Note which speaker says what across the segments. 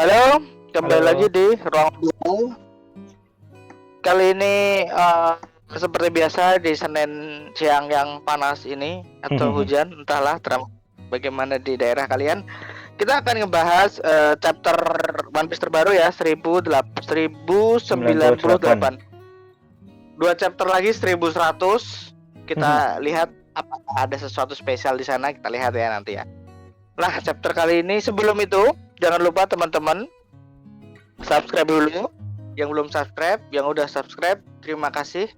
Speaker 1: Halo, kembali lagi
Speaker 2: Halo.
Speaker 1: di ruang guru. Kali ini seperti biasa di Senin siang yang panas ini atau hujan, entahlah bagaimana di daerah kalian. Kita akan ngebahas chapter One Piece terbaru ya, 1098. 2 chapter lagi 1100. Kita lihat apakah ada sesuatu spesial di sana, kita lihat ya nanti ya. Nah, chapter kali ini sebelum itu jangan lupa teman-teman subscribe dulu. Yang belum subscribe, yang udah subscribe, terima kasih.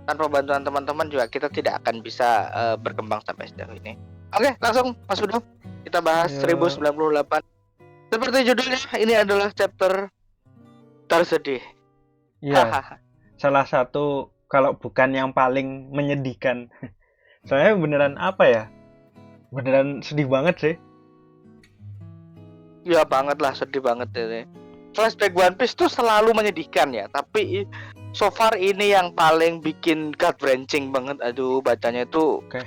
Speaker 1: Tanpa bantuan teman-teman juga kita tidak akan bisa berkembang sampai sejauh ini. Oke, langsung Mas Udo, kita bahas 1098. Seperti judulnya, ini adalah chapter tersedih.
Speaker 2: Iya, salah satu kalau bukan yang paling menyedihkan. Soalnya beneran apa ya? Beneran sedih banget sih.
Speaker 1: Ya banget lah, sedih banget ini. Flashback One Piece tuh selalu menyedihkan ya, tapi so far ini yang paling bikin gut wrenching banget. Aduh, bacanya itu.
Speaker 2: Oke.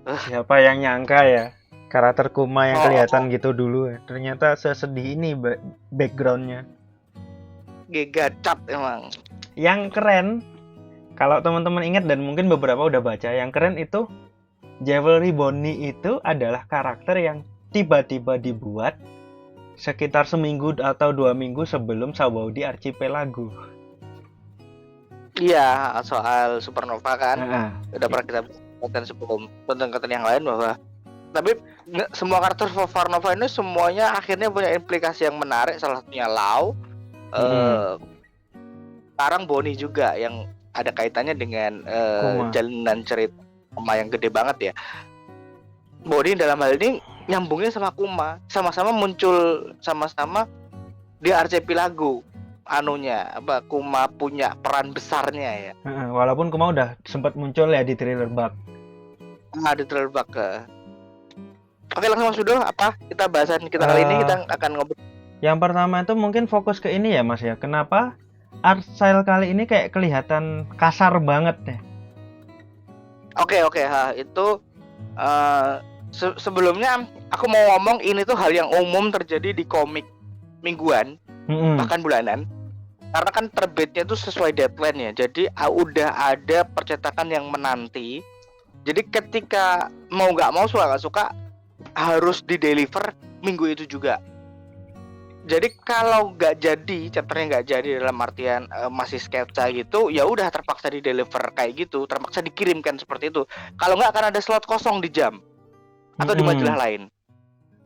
Speaker 2: Siapa yang nyangka ya? Karakter Kuma yang kelihatan gitu dulu ya. Ternyata sesedih ini backgroundnya.
Speaker 1: Gagacap emang.
Speaker 2: Yang keren, kalau teman-teman ingat dan mungkin beberapa udah baca, yang keren itu Jewelry Bonnie itu adalah karakter yang tiba-tiba dibuat sekitar seminggu atau 2 minggu sebelum Sabaudi Archipelago.
Speaker 1: Iya, soal supernova kan. Udah pernah kita bahas sebelum konten-konten yang lain bahwa tapi semua karakter supernova ini semuanya akhirnya punya implikasi yang menarik. Salah satunya Lau. Sekarang Bonnie juga yang ada kaitannya dengan jalinan cerita Kuma yang gede banget ya. Bonnie dalam hal ini nyambungnya sama Kuma, sama-sama muncul sama-sama di Archipelago. Kuma punya peran besarnya ya.
Speaker 2: Walaupun Kuma udah sempat muncul ya di Thriller Bark.
Speaker 1: Di Thriller Bark. Oke, langsung Mas Udo, apa kita bahasan kita kali ini kita akan ngobrol.
Speaker 2: Yang pertama itu mungkin fokus ke ini ya Mas ya. Kenapa art style kali ini kayak kelihatan kasar banget ya?
Speaker 1: Oke, itu sebelumnya aku mau ngomong ini tuh hal yang umum terjadi di komik mingguan, bahkan bulanan. Karena kan terbitnya tuh sesuai deadline ya. Jadi udah ada percetakan yang menanti. Jadi ketika mau nggak mau, suka nggak suka, harus di-deliver minggu itu juga. Jadi kalau nggak jadi, chapternya nggak jadi dalam artian masih sketsa gitu, ya udah terpaksa di-deliver kayak gitu, terpaksa dikirimkan seperti itu. Kalau nggak akan ada slot kosong di Jam atau di majalah lain.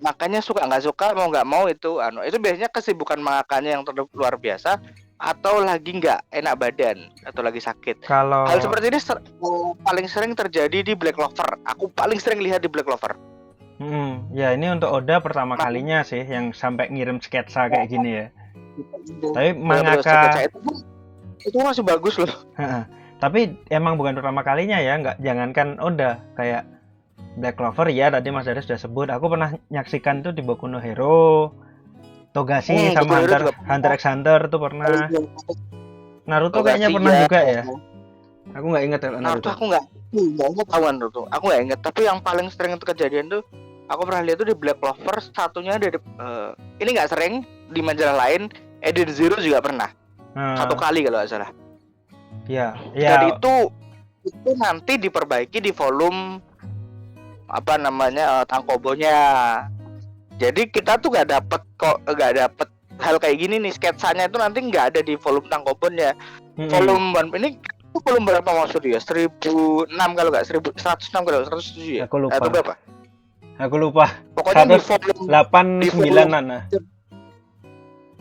Speaker 1: Makanya suka nggak suka, mau nggak mau itu biasanya kesibukan mangakanya yang luar biasa, atau lagi nggak enak badan atau lagi sakit. Hal seperti ini paling sering terjadi di Black Clover. Aku paling sering lihat di Black Clover.
Speaker 2: Ya ini untuk Oda pertama kalinya sih yang sampai ngirim sketsa kayak gini ya. Tapi mangaka
Speaker 1: itu masih bagus loh.
Speaker 2: Tapi emang bukan pertama kalinya ya, nggak, jangankan Oda, kayak Black Clover ya tadi Mas Darius sudah sebut. Aku pernah nyaksikan tuh di Boku no Hero, Togashi sama Hunter x Hunter tuh pernah. Naruto kayaknya pernah juga ya. Aku nggak inget
Speaker 1: Naruto. Aku nggak tahu Naruto. Aku nggak inget. Tapi yang paling sering itu kejadian tuh, aku pernah lihat tuh di Black Clover. Satunya ada ini nggak sering di majalah lain. Eden Zero juga pernah. 1 kali kalau nggak salah.
Speaker 2: Ya.
Speaker 1: Dan itu nanti diperbaiki di volume Tangkobonya. Jadi kita tuh nggak dapet hal kayak gini nih, sketsanya itu nanti nggak ada di volume Tangkobonnya. Volume ini volume berapa maksud dia? 1006 kalau nggak 1106 kalau 107 ya?
Speaker 2: Aku lupa.
Speaker 1: Atau berapa?
Speaker 2: Aku lupa.
Speaker 1: Pokoknya
Speaker 2: 189-an.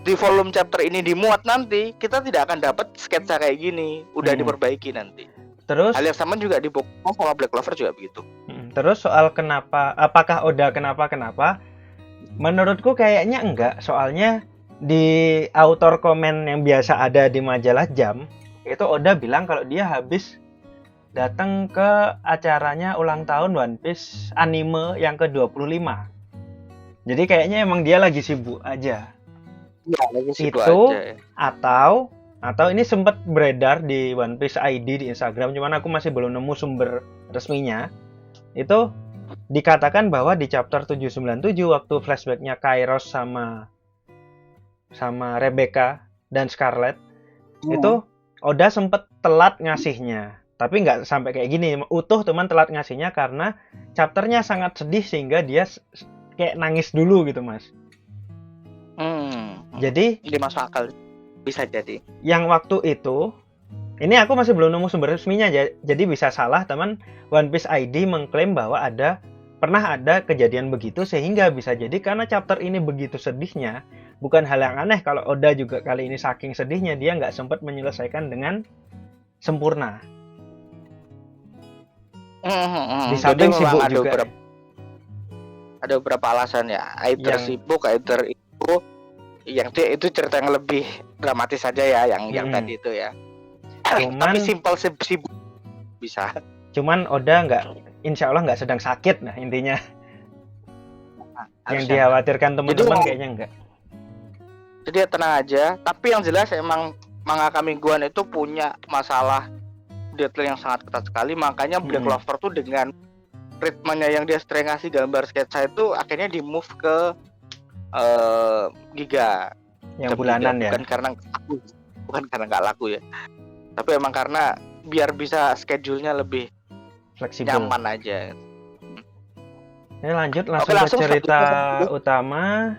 Speaker 1: Di volume chapter ini dimuat nanti, kita tidak akan dapat sketsa kayak gini. Udah diperbaiki nanti.
Speaker 2: Terus
Speaker 1: hal yang sama juga di Boku sama Black Clover juga begitu.
Speaker 2: Terus soal apakah Oda kenapa? Menurutku kayaknya enggak. Soalnya di author komen yang biasa ada di majalah Jam, itu Oda bilang kalau dia habis datang ke acaranya ulang tahun One Piece anime yang ke-25. Jadi kayaknya emang dia lagi sibuk aja.
Speaker 1: Ya, lagi sibuk
Speaker 2: itu
Speaker 1: aja.
Speaker 2: Atau ini sempat beredar di One Piece ID di Instagram, cuman aku masih belum nemu sumber resminya. Itu dikatakan bahwa di chapter 797 waktu flashbacknya Kairos sama sama Rebecca dan Scarlett itu Oda sempet telat ngasihnya, tapi nggak sampai kayak gini utuh, teman telat ngasihnya karena chapternya sangat sedih sehingga dia kayak nangis dulu gitu mas. Jadi
Speaker 1: ini masuk akal, bisa jadi
Speaker 2: yang waktu itu ini aku masih belum nemu sumber resminya, jadi bisa salah teman. One Piece ID mengklaim bahwa pernah ada kejadian begitu, sehingga bisa jadi karena chapter ini begitu sedihnya, bukan hal yang aneh kalau Oda juga kali ini saking sedihnya dia nggak sempat menyelesaikan dengan sempurna. Di samping sibuk juga.
Speaker 1: Ada beberapa alasan ya, either sibuk, either itu itu cerita yang lebih dramatis saja ya, yang tadi itu ya. Tapi simpel sibuk bisa. Cuman
Speaker 2: Oda insya Allah nggak sedang sakit, nah intinya. Yang dikhawatirkan teman-teman kayaknya enggak.
Speaker 1: Jadi ya tenang aja. Tapi yang jelas emang mangaka mingguan itu punya masalah deadline yang sangat ketat sekali. Makanya Black Clover tuh dengan ritmenya yang dia sering ngasih gambar sketsa itu akhirnya di move ke Giga
Speaker 2: yang bulanan ya.
Speaker 1: Bukan karena nggak laku ya. Tapi emang karena biar bisa schedule-nya lebih
Speaker 2: fleksibel,
Speaker 1: nyaman aja.
Speaker 2: Ini lanjut langsung ke cerita utama.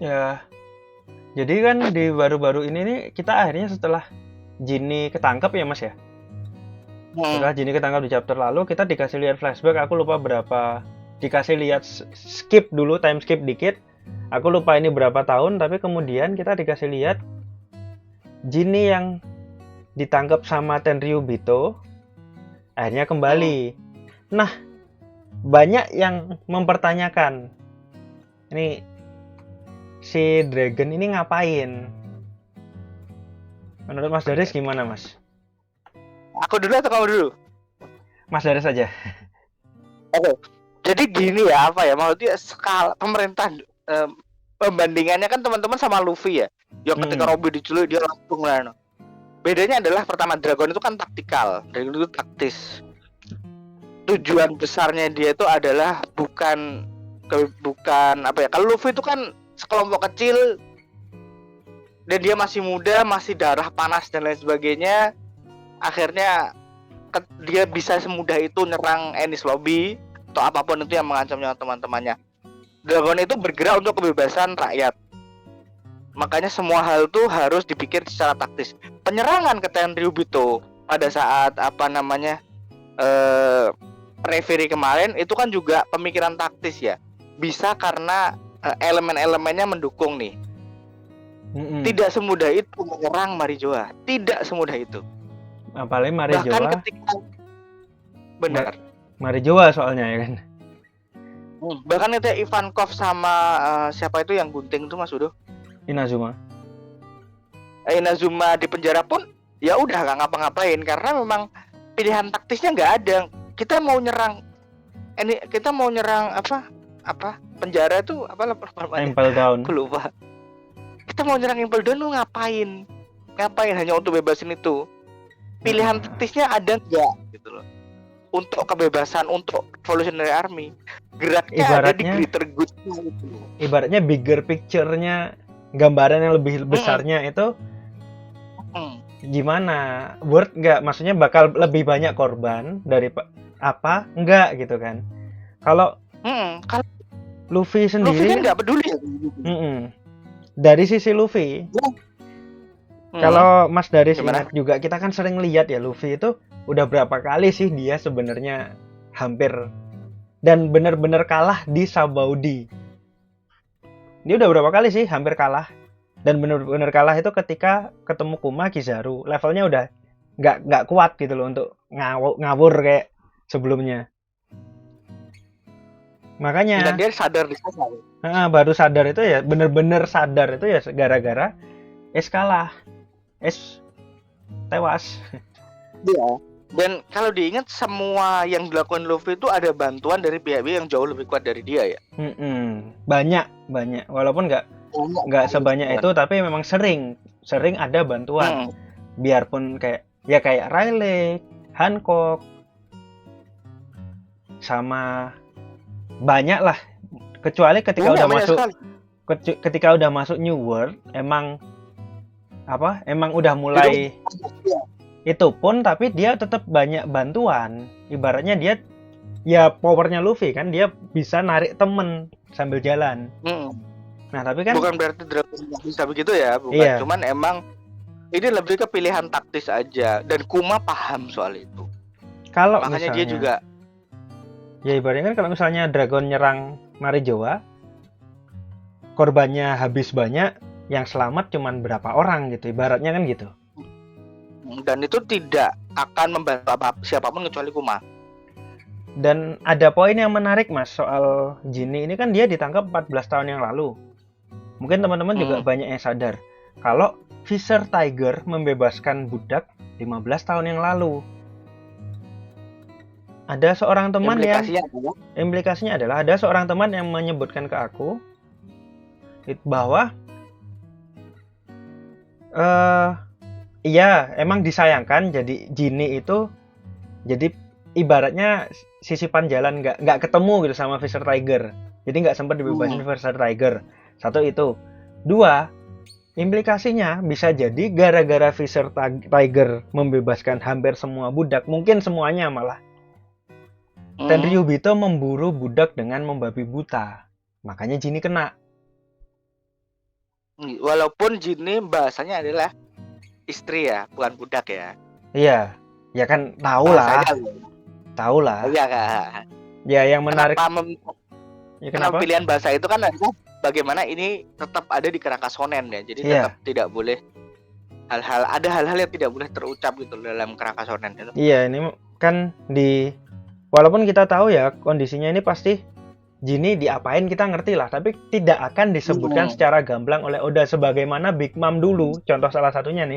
Speaker 2: Ya. Jadi kan di baru-baru ini nih kita akhirnya setelah Ginny ketangkep ya Mas ya. Setelah Ginny ketangkap di chapter lalu kita dikasih lihat flashback, aku lupa berapa, dikasih lihat skip dulu, time skip dikit. Aku lupa ini berapa tahun, tapi kemudian kita dikasih lihat Ginny yang ditangkap sama Tenryubito akhirnya kembali. Nah, banyak yang mempertanyakan ini si Dragon ini ngapain? Menurut Mas Daris gimana Mas?
Speaker 1: Aku dulu atau kamu dulu?
Speaker 2: Mas Daris aja.
Speaker 1: Oke. Jadi gini ya, apa ya, maksudnya skala pemerintah pembandingannya kan teman-teman sama Luffy ya. Yang ketika Robby diculik dia langsung lah. Bedanya adalah pertama Dragon itu kan taktikal, Dragon itu taktis. Tujuan besarnya dia itu adalah bukan apa ya? Kalau Luffy itu kan sekelompok kecil dan dia masih muda, masih darah panas dan lain sebagainya. Akhirnya dia bisa semudah itu nyerang Enies Lobby atau apapun itu yang mengancam nyawa teman-temannya. Dragon itu bergerak untuk kebebasan rakyat. Makanya semua hal itu harus dipikir secara taktis. Penyerangan ke Tenryubito pada saat referee kemarin itu kan juga pemikiran taktis ya. Bisa karena elemen-elemennya mendukung nih. Tidak semudah itu menyerang Marijoa. Tidak semudah itu.
Speaker 2: Apalagi Marijoa.
Speaker 1: Bahkan ketika benar.
Speaker 2: Marijoa soalnya ya kan.
Speaker 1: Bahkan itu Ivankov sama siapa itu yang gunting itu Mas Udo?
Speaker 2: Inazuma
Speaker 1: di penjara pun ya udah nggak ngapa-ngapain karena memang pilihan taktisnya nggak ada. Kita mau nyerang apa penjara itu apa namanya?
Speaker 2: Impel Down.
Speaker 1: Aku lupa. Kita mau nyerang Impel Down lu ngapain hanya untuk bebasin itu. Pilihan taktisnya ada nggak gitu loh. Untuk kebebasan, untuk Revolutionary Army geraknya ibaratnya, ada di greater good gitu.
Speaker 2: Ibaratnya bigger picture-nya, gambaran yang lebih besarnya itu gimana? Worth nggak? Maksudnya bakal lebih banyak korban dari apa? Enggak gitu kan? Kalau Luffy sendiri
Speaker 1: kan nggak peduli.
Speaker 2: Dari sisi Luffy, kalau Mas Daris ingat juga, kita kan sering lihat ya Luffy itu udah berapa kali sih dia sebenarnya hampir dan benar-benar kalah di Sabaudi. Dia udah berapa kali sih hampir kalah dan benar-benar kalah itu ketika ketemu Kuma Kizaru, levelnya udah nggak kuat gitu loh untuk ngawur kayak sebelumnya. Makanya
Speaker 1: dan dia sadar di sana.
Speaker 2: Baru sadar itu ya, benar-benar sadar itu ya gara-gara kalah, tewas.
Speaker 1: Iya. Dan kalau diingat semua yang dilakukan Luffy itu ada bantuan dari pihak-pihak yang jauh lebih kuat dari dia ya.
Speaker 2: Banyak. Walaupun nggak sebanyak itu, tapi memang sering ada bantuan. Biarpun kayak Rayleigh, Hancock, sama banyak lah. Kecuali ketika udah masuk ketika udah masuk New World emang udah mulai itu pun, tapi dia tetap banyak bantuan. Ibaratnya dia ya powernya Luffy kan, dia bisa narik temen sambil jalan. Nah tapi kan
Speaker 1: bukan berarti Dragon bisa begitu ya, bukan.
Speaker 2: Iya.
Speaker 1: Cuman emang ini lebih ke pilihan taktis aja, dan Kuma paham soal itu.
Speaker 2: Kalau
Speaker 1: makanya
Speaker 2: misalnya,
Speaker 1: dia juga
Speaker 2: ya ibaratnya kan kalau misalnya Dragon nyerang Marijoa, korbannya habis banyak, yang selamat cuman berapa orang gitu, ibaratnya kan gitu.
Speaker 1: Dan itu tidak akan membantu siapapun kecuali Kuma.
Speaker 2: Dan ada poin yang menarik Mas soal Jinny ini, kan dia ditangkap 14 tahun yang lalu. Mungkin teman-teman juga banyak yang sadar kalau Fisher Tiger membebaskan budak 15 tahun yang lalu. Ada seorang teman implikasinya adalah ada seorang teman yang menyebutkan ke aku bahwa iya emang disayangkan jadi Jinny itu jadi ibaratnya sisipan jalan, nggak ketemu gitu sama Fisher Tiger, jadi nggak sempat dibebasin Fisher Tiger. Satu itu. Dua, implikasinya bisa jadi gara-gara Fisher Tiger membebaskan hampir semua budak, mungkin semuanya malah, Tenryubito memburu budak dengan membabi buta, makanya Jinny kena.
Speaker 1: Walaupun Jinny bahasanya adalah istri ya, bukan budak ya.
Speaker 2: Iya, ya kan tahu lah.
Speaker 1: Iya kan.
Speaker 2: Ya yang menarik.
Speaker 1: Kenapa pilihan bahasa itu kan bagaimana ini tetap ada di kerangka shonen ya. Jadi tetap tidak boleh ada hal-hal yang tidak boleh terucap gitu dalam kerangka shonen itu.
Speaker 2: Iya, ini kan walaupun kita tahu ya kondisinya ini pasti Jinny diapain kita ngerti lah, tapi tidak akan disebutkan secara gamblang oleh Oda sebagaimana Big Mom dulu. Contoh salah satunya nih,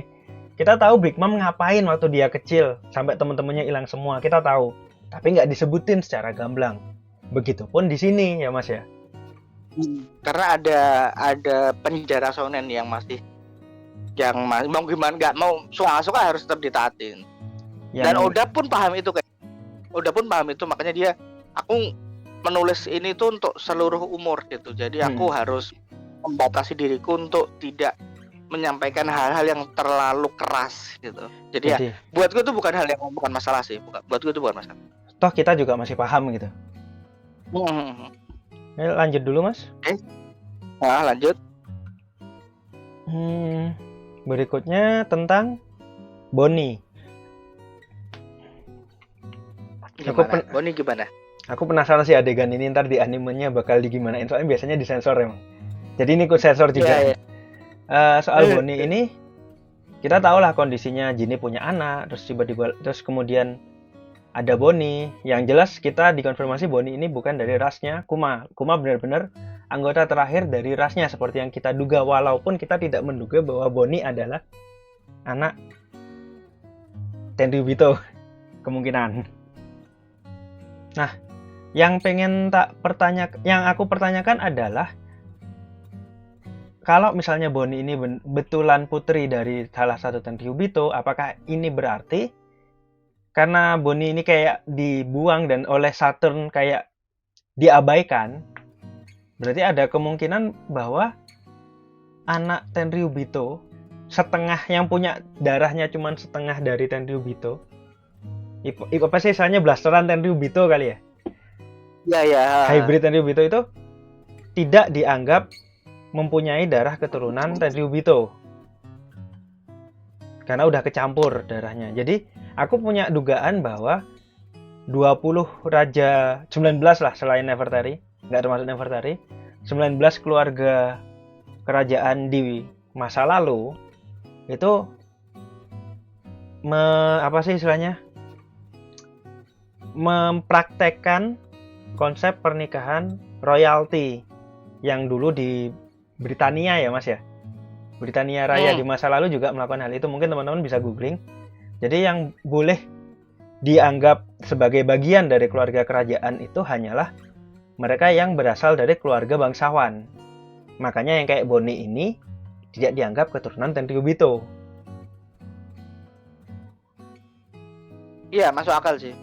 Speaker 2: kita tahu Big Mom ngapain waktu dia kecil sampai teman-temannya hilang semua, kita tahu, tapi nggak disebutin secara gamblang. Begitupun di sini ya Mas ya.
Speaker 1: Karena ada penjara shonen yang mau gimana nggak mau suka harus tetap ditaatin. Dan Oda pun paham itu makanya aku menulis ini tuh untuk seluruh umur gitu. Jadi aku harus membatasi diriku untuk tidak menyampaikan hal-hal yang terlalu keras gitu. Jadi ya buatku itu bukan masalah sih. Buatku itu bukan masalah.
Speaker 2: Toh kita juga masih paham gitu. Lanjut dulu Mas.
Speaker 1: Lanjut.
Speaker 2: Berikutnya tentang Bonnie.
Speaker 1: Bonnie gimana?
Speaker 2: Aku penasaran sih adegan ini ntar di animenya bakal digimanain, soalnya biasanya disensor emang. Jadi ini ikut sensor juga. Soal Bonnie ini kita tahu lah kondisinya Jinny punya anak, terus kemudian ada Bonnie. Yang jelas kita dikonfirmasi Bonnie ini bukan dari rasnya Kuma. Kuma benar-benar anggota terakhir dari rasnya seperti yang kita duga, walaupun kita tidak menduga bahwa Bonnie adalah anak Tenryubito kemungkinan. Nah, yang aku pertanyakan adalah kalau misalnya Bonnie ini betulan putri dari salah satu Tenryubito, apakah ini berarti karena Bonnie ini kayak dibuang dan oleh Saturn kayak diabaikan, berarti ada kemungkinan bahwa anak Tenryubito setengah yang punya darahnya cuma setengah dari Tenryubito, apa sih istilahnya blasteran Tenryubito kali ya?
Speaker 1: Ya.
Speaker 2: Hybrid Tenryubito itu tidak dianggap mempunyai darah keturunan Tenryubito karena udah kecampur darahnya. Jadi aku punya dugaan bahwa 20 raja, 19 lah selain Nefertari, nggak termasuk Nefertari, 19 keluarga kerajaan di masa lalu itu mempraktekkan konsep pernikahan royalty yang dulu di Britania ya Mas ya. Britania Raya di masa lalu juga melakukan hal itu. Mungkin teman-teman bisa googling. Jadi yang boleh dianggap sebagai bagian dari keluarga kerajaan itu hanyalah mereka yang berasal dari keluarga bangsawan. Makanya yang kayak Bonnie ini tidak dianggap keturunan Tenryubito.
Speaker 1: Iya, masuk akal sih.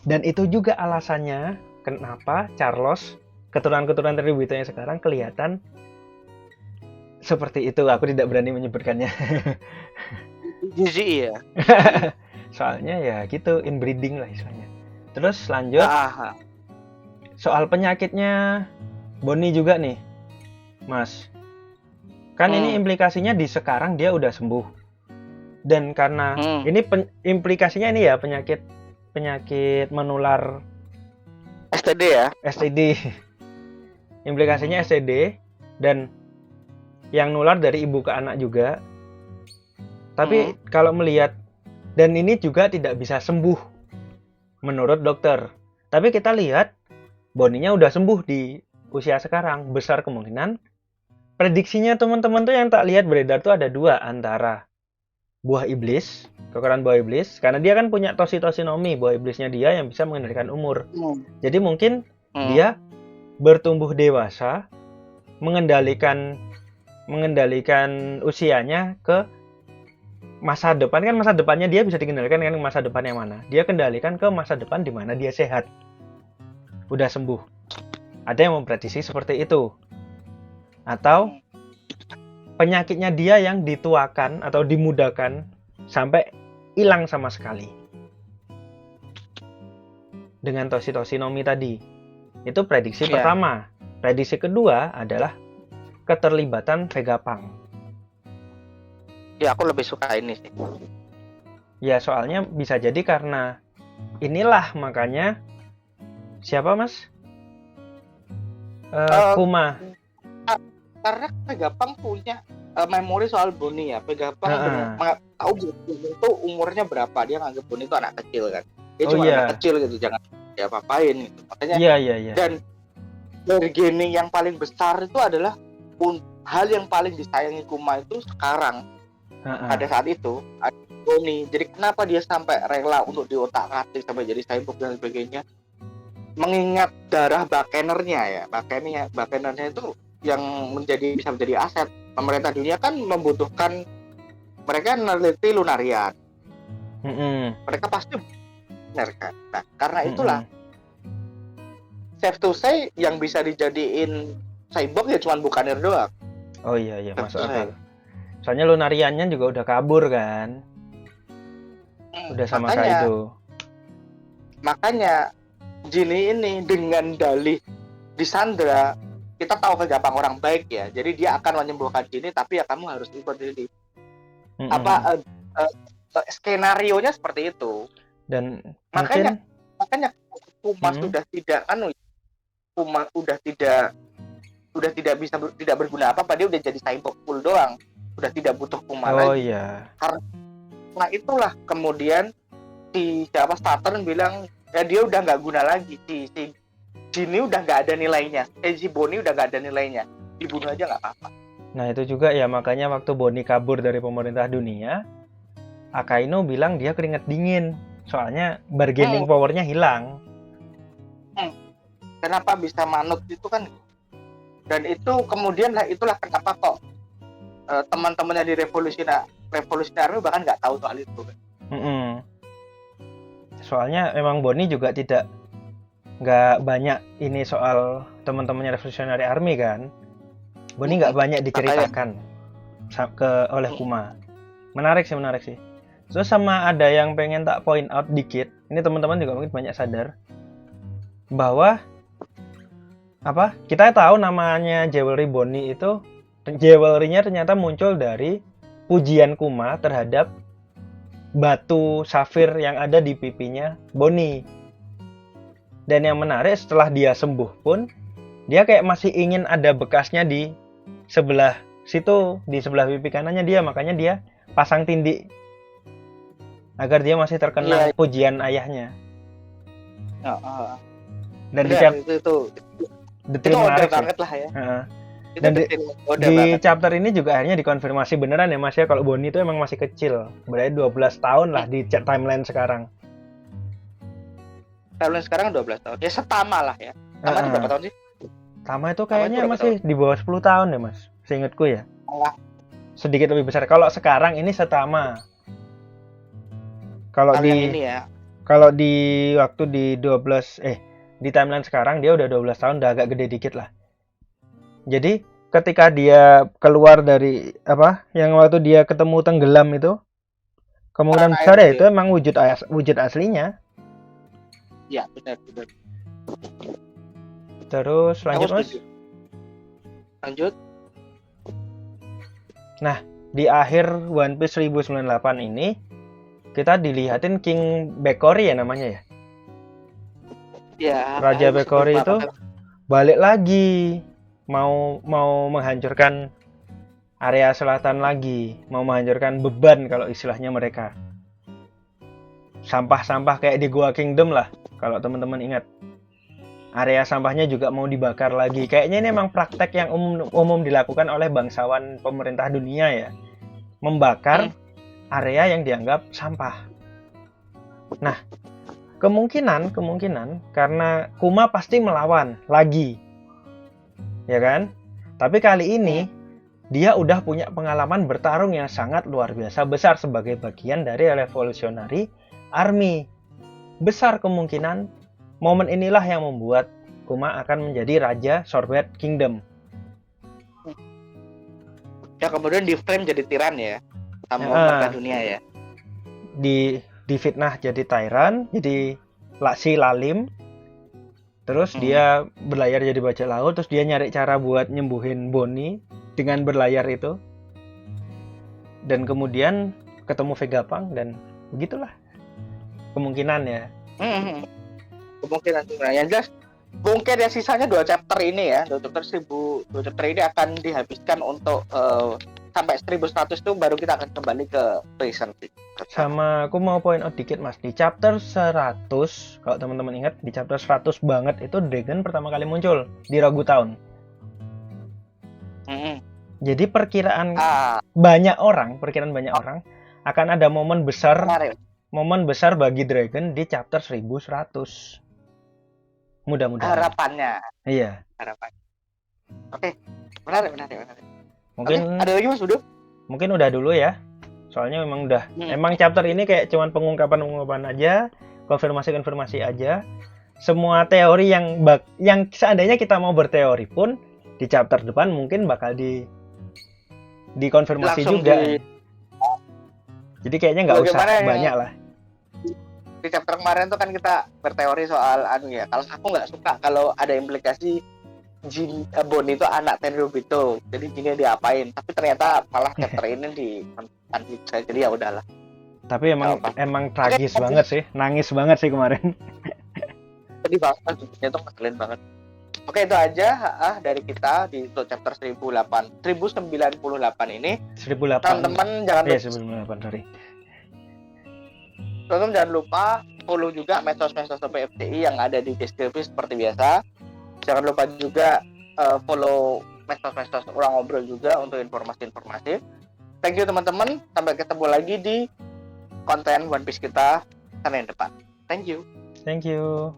Speaker 2: Dan itu juga alasannya kenapa Carlos keturunan-keturunan Tributo yang sekarang kelihatan seperti itu. Aku tidak berani menyebutkannya.
Speaker 1: Jijik ya.
Speaker 2: Soalnya ya gitu, inbreeding lah istilahnya. Terus lanjut, soal penyakitnya Boni juga nih, Mas. Kan ini implikasinya di sekarang dia udah sembuh. Dan karena ini implikasinya ini ya penyakit menular
Speaker 1: STD ya.
Speaker 2: STD. Implikasinya STD dan yang nular dari ibu ke anak juga. Tapi kalau melihat, dan ini juga tidak bisa sembuh menurut dokter. Tapi kita lihat Boninya udah sembuh di usia sekarang. Besar kemungkinan prediksinya teman-teman tuh yang tak lihat beredar tuh ada dua, antara buah iblis, kekoran buah iblis, karena dia kan punya tositosinomi, buah iblisnya dia yang bisa mengendalikan umur. Jadi mungkin dia bertumbuh dewasa, mengendalikan usianya ke masa depan. Kan masa depannya dia bisa dikendalikan dengan masa depan yang mana. Dia kendalikan ke masa depan di mana dia sehat, udah sembuh. Ada yang memprediksi seperti itu. Atau penyakitnya dia yang dituakan atau dimudahkan sampai hilang sama sekali dengan tositosinomi tadi. Itu prediksi pertama. Prediksi kedua adalah keterlibatan Vegapunk.
Speaker 1: Ya, aku lebih suka ini sih.
Speaker 2: Ya, soalnya bisa jadi karena inilah makanya siapa, Mas? Kuma.
Speaker 1: Karena Vegapunk punya memori soal Boni ya. Vegapunk tahu itu umurnya berapa. Dia nganggap Boni itu anak kecil kan. Dia cuma anak kecil gitu, jangan dia apa-apain gitu. Makanya dan bargaining yang paling besar itu adalah hal yang paling disayangi Kuma itu sekarang. Pada saat itu ada Boni. Jadi kenapa dia sampai rela untuk diotak-atik sampai jadi cyborg dan sebagainya? Mengingat darah Bakenernya ya. Bakenernya itu yang bisa menjadi aset. Pemerintah dunia kan membutuhkan, mereka meneliti Lunarian. Mereka pasti benar kan. Nah, karena itulah safe to say yang bisa dijadiin cyborg ya cuma Buccaneer doang.
Speaker 2: Oh iya masuk akal. Soalnya Lunariannya juga udah kabur kan. Udah sama Kaido.
Speaker 1: Makanya Genie ini dengan dalih disandra, kita tahu Vegapunk orang baik ya, jadi dia akan menyembuhkan Genie, tapi ya kamu harus ikut diri. Skenario nya seperti itu.
Speaker 2: Dan
Speaker 1: makanya Kuma sudah tidak bisa tidak berguna apa-apa, dia udah jadi cyborg full doang, udah tidak butuh Kuma lagi. Karena itulah kemudian si Saturn bilang ya dia udah nggak guna lagi, si Genie udah nggak ada nilainya, si Boni udah nggak ada nilainya, dibunuh aja nggak apa-apa.
Speaker 2: Nah itu juga ya, makanya waktu Boni kabur dari pemerintah dunia, Akainu bilang dia keringet dingin, soalnya bargaining powernya hilang.
Speaker 1: Kenapa bisa manut itu kan? Dan itu kemudian itulah kenapa kok teman-temannya di Revolutionary bahkan nggak tahu soal itu.
Speaker 2: Soalnya memang Boni juga nggak banyak ini soal teman-temannya Revolutionary Army kan. Boni nggak banyak diceritakan oleh Kuma. Menarik sih. Terus sama ada yang pengen tak point out dikit. Ini teman-teman juga mungkin banyak sadar bahwa kita tahu namanya Jewelry Boni itu, jewelry-nya ternyata muncul dari pujian Kuma terhadap batu safir yang ada di pipinya Boni. Dan yang menarik, setelah dia sembuh pun dia kayak masih ingin ada bekasnya di sebelah situ, di sebelah pipi kanannya dia, makanya dia pasang tindik agar dia masih terkenang pujian ayahnya. Dan
Speaker 1: itu
Speaker 2: detail menarik
Speaker 1: banget lah ya.
Speaker 2: Dan di chapter ini juga akhirnya dikonfirmasi beneran ya Mas ya, kalau Boni itu emang masih kecil, berarti 12 tahun lah di timeline sekarang.
Speaker 1: Timeline sekarang 12 tahun. Ya setama lah ya. Tama itu berapa tahun sih?
Speaker 2: Tama itu kayaknya masih tahun? Di bawah 10 tahun ya Mas, seingatku ya. Sedikit lebih besar. Kalau sekarang ini setama. Kalau di ini ya. Kalau di waktu di di timeline sekarang dia udah 12 tahun, udah agak gede dikit lah. Jadi ketika dia keluar dari yang waktu dia ketemu tenggelam itu, kemungkinan besar ya itu emang wujud aslinya.
Speaker 1: Iya, benar.
Speaker 2: Terus lanjut, Mas.
Speaker 1: Lanjut.
Speaker 2: Nah, di akhir One Piece 1098 ini kita dilihatin King Bekori ya namanya ya.
Speaker 1: Ya,
Speaker 2: Raja Bekori itu balik lagi, mau menghancurkan area selatan lagi, mau menghancurkan beban kalau istilahnya mereka. Sampah-sampah kayak di Gua Kingdom lah, kalau teman-teman ingat. Area sampahnya juga mau dibakar lagi. Kayaknya ini memang praktek yang umum dilakukan oleh bangsawan pemerintah dunia ya. Membakar area yang dianggap sampah. Nah, kemungkinan karena Kuma pasti melawan lagi. Ya kan? Tapi kali ini dia udah punya pengalaman bertarung yang sangat luar biasa besar sebagai bagian dari Revolutionary Army. Besar kemungkinan momen inilah yang membuat Kuma akan menjadi Raja Sorbet Kingdom.
Speaker 1: Ya kemudian di frame jadi tiran ya, sama pemerintah dunia ya.
Speaker 2: Di fitnah jadi Tyrant, jadi si Lalim. Terus dia berlayar jadi bajak laut, terus dia nyari cara buat nyembuhin Bonnie dengan berlayar itu. Dan kemudian ketemu Vegapunk dan begitulah kemungkinan ya.
Speaker 1: Kemungkinan juga. Yang jelas mungkin ya sisanya 2 chapter ini ya, 2 chapter ini akan dihabiskan untuk sampai 1100 itu baru kita akan kembali ke present.
Speaker 2: Sama aku mau point out dikit Mas, di chapter 100 kalau teman-teman ingat, di chapter 100 banget itu Dragon pertama kali muncul di Rogue Town. Jadi perkiraan banyak orang akan ada momen besar bagi Dragon di chapter 1100. Mudah-mudahan.
Speaker 1: Harapannya.
Speaker 2: Iya.
Speaker 1: Harapannya. Oke. Menarik.
Speaker 2: Mungkin
Speaker 1: ada lagi Mas Udo?
Speaker 2: Mungkin udah dulu ya. Soalnya memang emang chapter ini kayak cuman pengungkapan aja, konfirmasi aja. Semua teori yang seandainya kita mau berteori pun di chapter depan mungkin bakal dikonfirmasi langsung juga. Jadi kayaknya nggak usah banyak lah.
Speaker 1: Di chapter kemarin tuh kan kita berteori soal ya. Kalau aku nggak suka kalau ada implikasi Bonnie itu anak Tenryubito, jadi Jinnya diapain? Tapi ternyata malah chapter ini jadi ya udahlah.
Speaker 2: Tapi emang tragis banget sih, nangis banget sih kemarin.
Speaker 1: Sedih banget, itu ngeselin banget. Oke, itu aja dari kita di chapter 1098 ini. 1008. Teman-teman jangan lupa. 1008, sorry. Teman-teman jangan lupa follow juga medsos-medsos PFTI yang ada di deskripsi seperti biasa. Jangan lupa juga follow medsos-medsos Orang Ngobrol juga untuk informasi-informasi. Thank you teman-teman. Sampai ketemu lagi di konten One Piece kita Senin depan. Thank you.
Speaker 2: Thank you.